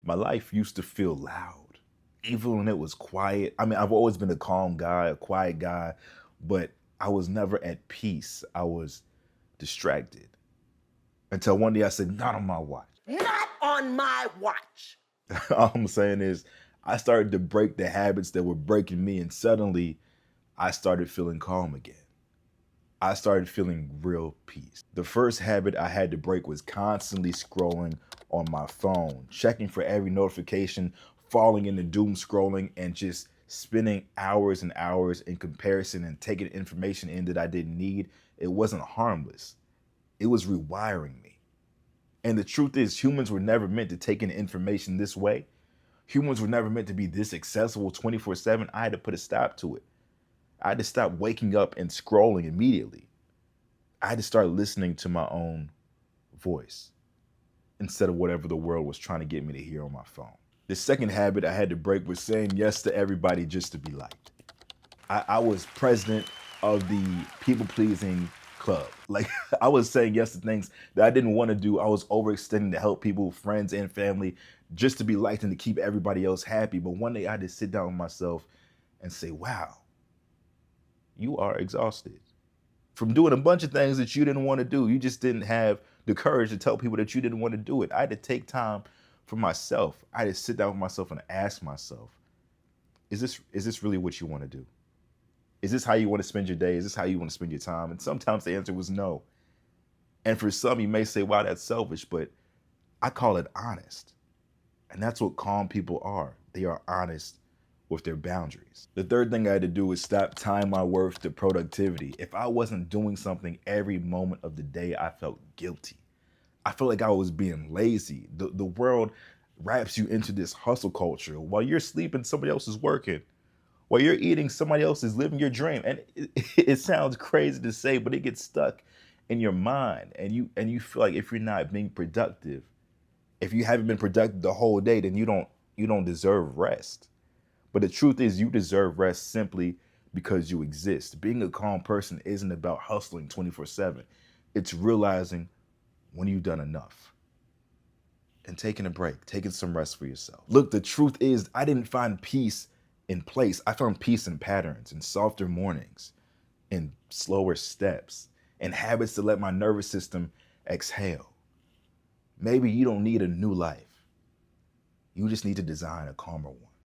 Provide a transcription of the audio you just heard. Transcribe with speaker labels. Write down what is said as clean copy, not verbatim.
Speaker 1: My life used to feel loud, even when it was quiet. I mean, I've always been a calm guy, a quiet guy, but I was never at peace. I was distracted until one day I said, not on my watch.
Speaker 2: Not on my watch.
Speaker 1: All I'm saying is, I started to break the habits that were breaking me, and suddenly I started feeling calm again. I started feeling real peace. The first habit I had to break was constantly scrolling on my phone, checking for every notification, falling into doom scrolling, and just spending hours and hours in comparison and taking information in that I didn't need. It wasn't harmless. It was rewiring me. And the truth is, humans were never meant to take in information this way. Humans were never meant to be this accessible 24/7. I had to put a stop to it. I had to stop waking up and scrolling immediately. I had to start listening to my own voice instead of whatever the world was trying to get me to hear on my phone. The second habit I had to break was saying yes to everybody just to be liked. I was president of the people-pleasing club. Like, I was saying yes to things that I didn't want to do. I was overextending to help people, friends and family, just to be liked and to keep everybody else happy. But one day I had to sit down with myself and say, wow, you are exhausted from doing a bunch of things that you didn't want to do. You just didn't have the courage to tell people that you didn't want to do it. I had to take time for myself. I had to sit down with myself and ask myself, is this really what you want to do? Is this how you want to spend your day? Is this how you want to spend your time? And sometimes the answer was no. And for some, you may say, wow, that's selfish, but I call it honest. And that's what calm people are. They are honest with their boundaries. The third thing I had to do was stop tying my worth to productivity. If I wasn't doing something every moment of the day, I felt guilty. I felt like I was being lazy. The world wraps you into this hustle culture. While you're sleeping, somebody else is working. While you're eating, somebody else is living your dream. And it sounds crazy to say, but it gets stuck in your mind. And you feel like if you're not being productive, if you haven't been productive the whole day, then you don't deserve rest. But the truth is, you deserve rest simply because you exist. Being a calm person isn't about hustling 24/7. It's realizing when you've done enough and taking a break, taking some rest for yourself. Look, the truth is, I didn't find peace in place. I found peace in patterns, in softer mornings, in slower steps, in habits to let my nervous system exhale. Maybe you don't need a new life. You just need to design a calmer one.